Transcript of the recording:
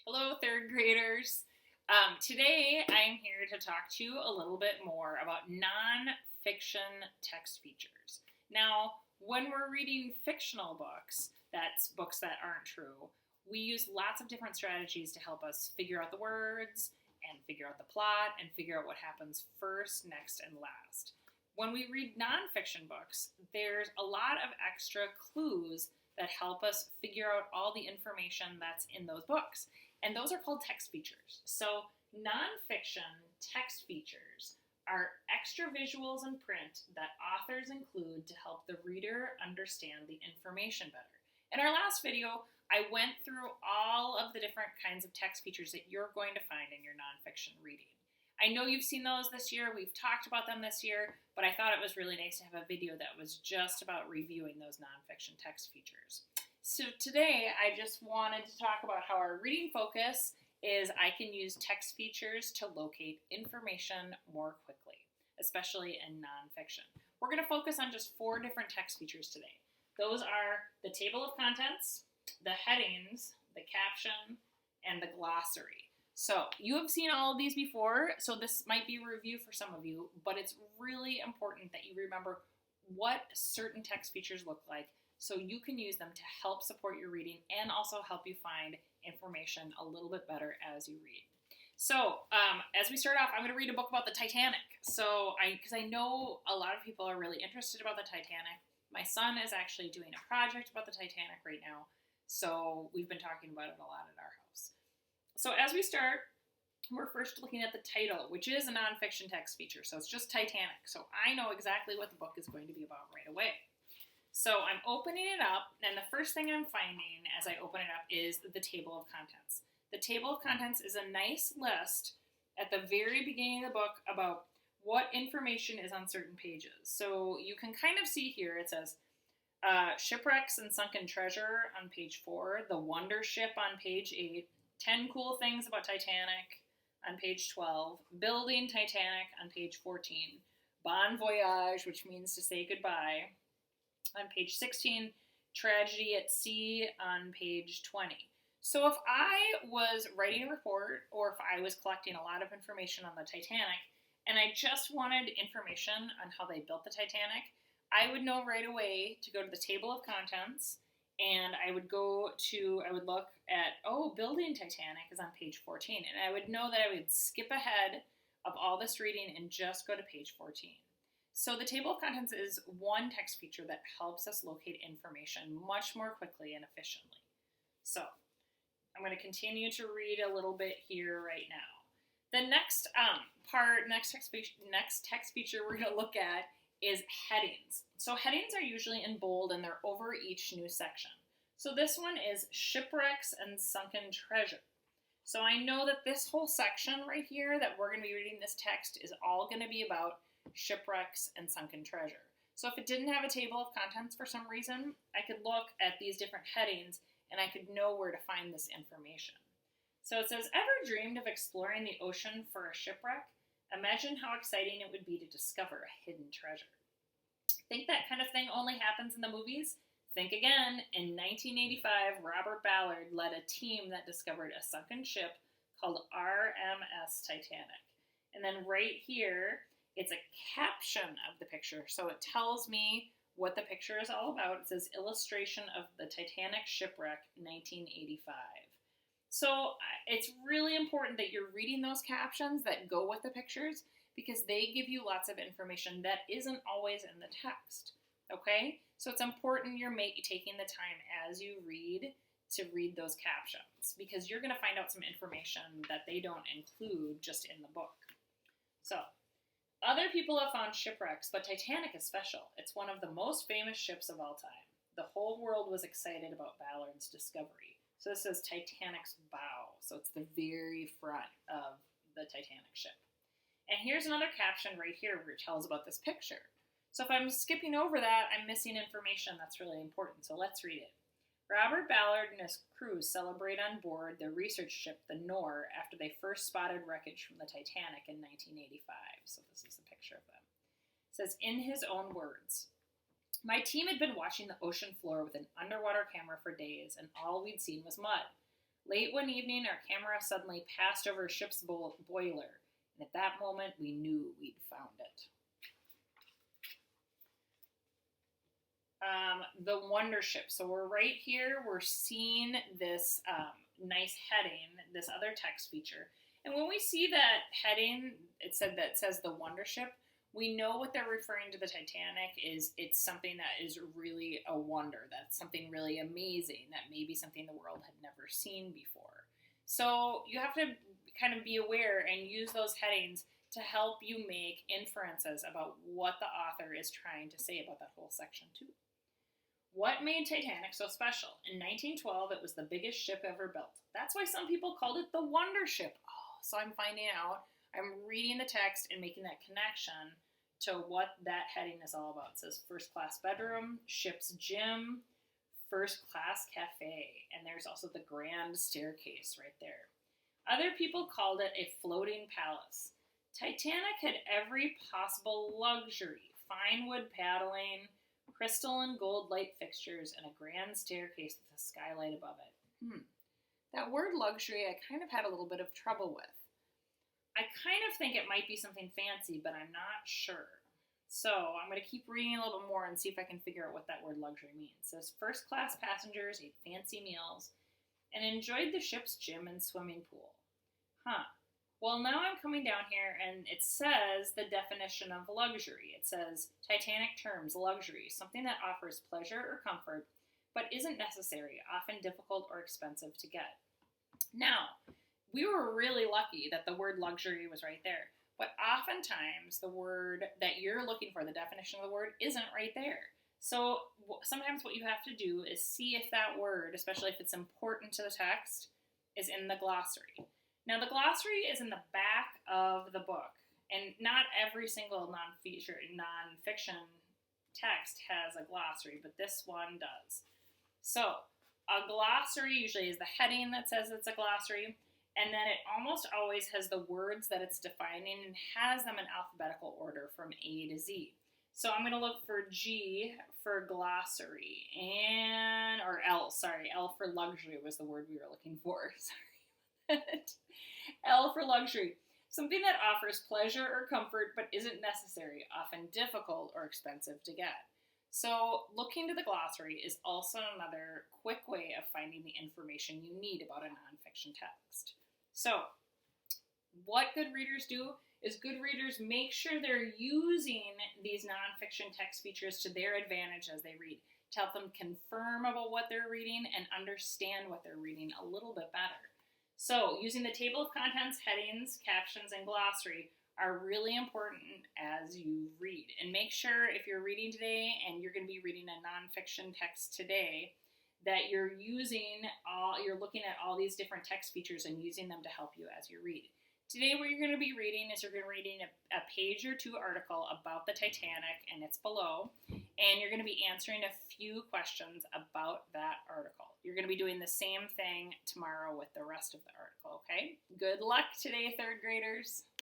Hello, third graders. Today I'm here to talk to you a little bit more about nonfiction text features. Now, when we're reading fictional books, that's books that aren't true, we use lots of different strategies to help us figure out the words and figure out the plot and figure out what happens first, next, and last. When we read nonfiction books, there's a lot of extra clues that help us figure out all the information that's in those books. And those are called text features. So, nonfiction text features are extra visuals in print that authors include to help the reader understand the information better. In our last video, I went through all of the different kinds of text features that you're going to find in your nonfiction reading. I know you've seen those this year, we've talked about them this year, but I thought it was really nice to have a video that was just about reviewing those nonfiction text features. So today I just wanted to talk about how our reading focus is I can use text features to locate information more quickly, especially in nonfiction. We're going to focus on just 4 different text features today. Those are the table of contents, the headings, the caption, and the glossary. So you have seen all of these before, so this might be a review for some of you, but it's really important that you remember what certain text features look like so you can use them to help support your reading and also help you find information a little bit better as you read. So, as we start off, I'm going to read a book about the Titanic. Because I know a lot of people are really interested about the Titanic. My son is actually doing a project about the Titanic right now, so we've been talking about it a lot at our house. So, as we start, we're first looking at the title, which is a nonfiction text feature. So, it's just Titanic. So, I know exactly what the book is going to be about right away. So I'm opening it up, and the first thing I'm finding as I open it up is the table of contents. The table of contents is a nice list at the very beginning of the book about what information is on certain pages. So you can kind of see here, it says shipwrecks and sunken treasure on page 4, the wonder ship on page 8, 10 cool things about Titanic on page 12, building Titanic on page 14, bon voyage, which means to say goodbye, on page 16, Tragedy at Sea on page 20. So if I was writing a report or if I was collecting a lot of information on the Titanic and I just wanted information on how they built the Titanic, I would know right away to go to the table of contents and I would look at, building Titanic is on page 14. And I would know that I would skip ahead of all this reading and just go to page 14. So the table of contents is one text feature that helps us locate information much more quickly and efficiently. So I'm going to continue to read a little bit here right now. The next text feature we're going to look at is headings. So headings are usually in bold and they're over each new section. So this one is shipwrecks and sunken treasure. So I know that this whole section right here that we're going to be reading this text is all going to be about shipwrecks and sunken treasure. So if it didn't have a table of contents for some reason, I could look at these different headings and I could know where to find this information. So it says, ever dreamed of exploring the ocean for a shipwreck? Imagine how exciting it would be to discover a hidden treasure. Think that kind of thing only happens in the movies? Think again. In 1985, Robert Ballard led a team that discovered a sunken ship called RMS Titanic. And then right here, it's a caption of the picture. So it tells me what the picture is all about. It says illustration of the Titanic shipwreck 1985. So it's really important that you're reading those captions that go with the pictures because they give you lots of information that isn't always in the text. Okay? So it's important you're taking the time as you read to read those captions because you're going to find out some information that they don't include just in the book. So other people have found shipwrecks, but Titanic is special. It's one of the most famous ships of all time. The whole world was excited about Ballard's discovery. So this says Titanic's bow. So it's the very front of the Titanic ship. And here's another caption right here where it tells about this picture. So if I'm skipping over that, I'm missing information that's really important. So let's read it. Robert Ballard and his crew celebrate on board their research ship, the Nore, after they first spotted wreckage from the Titanic in 1985. So this is a picture of them. It says, in his own words, my team had been watching the ocean floor with an underwater camera for days, and all we'd seen was mud. Late one evening, our camera suddenly passed over a ship's boiler, and at that moment, we knew we'd found it. The Wonder Ship. So we're right here. We're seeing this nice heading, this other text feature. And when we see that heading, it says the Wonder Ship. We know what they're referring to the Titanic is. It's something that is really a wonder. That's something really amazing. That may be something the world had never seen before. So you have to kind of be aware and use those headings to help you make inferences about what the author is trying to say about that whole section too. What made Titanic so special? In 1912, it was the biggest ship ever built. That's why some people called it the Wonder Ship. Oh, so I'm finding out. I'm reading the text and making that connection to what that heading is all about. It says first class bedroom, ship's gym, first class cafe, and there's also the grand staircase right there. Other people called it a floating palace. Titanic had every possible luxury: fine wood paddling, crystal and gold light fixtures, and a grand staircase with a skylight above it. That word luxury I kind of had a little bit of trouble with. I kind of think it might be something fancy, but I'm not sure. So I'm going to keep reading a little bit more and see if I can figure out what that word luxury means. It says first class passengers ate fancy meals and enjoyed the ship's gym and swimming pool. Well, now I'm coming down here and it says the definition of luxury. It says Titanic terms, luxury, something that offers pleasure or comfort, but isn't necessary, often difficult or expensive to get. Now, we were really lucky that the word luxury was right there, but oftentimes the word that you're looking for, the definition of the word, isn't right there. So sometimes what you have to do is see if that word, especially if it's important to the text, is in the glossary. Now, the glossary is in the back of the book, and not every single nonfiction text has a glossary, but this one does. So, a glossary usually is the heading that says it's a glossary, and then it almost always has the words that it's defining and has them in alphabetical order from A to Z. So I'm going to look for G for glossary, or L for luxury was the word we were looking for. Sorry. L for luxury. Something that offers pleasure or comfort but isn't necessary, often difficult or expensive to get. So looking to the glossary is also another quick way of finding the information you need about a nonfiction text. So what good readers do is good readers make sure they're using these nonfiction text features to their advantage as they read, to help them confirm about what they're reading and understand what they're reading a little bit better. So using the table of contents, headings, captions, and glossary are really important as you read. And make sure if you're reading today and you're going to be reading a nonfiction text today, that you're looking at all these different text features and using them to help you as you read. Today what you're going to be reading is you're going to be reading a page or two article about the Titanic, and it's below, and you're going to be answering a few questions about that article. You're going to be doing the same thing tomorrow with the rest of the article, okay? Good luck today, third graders.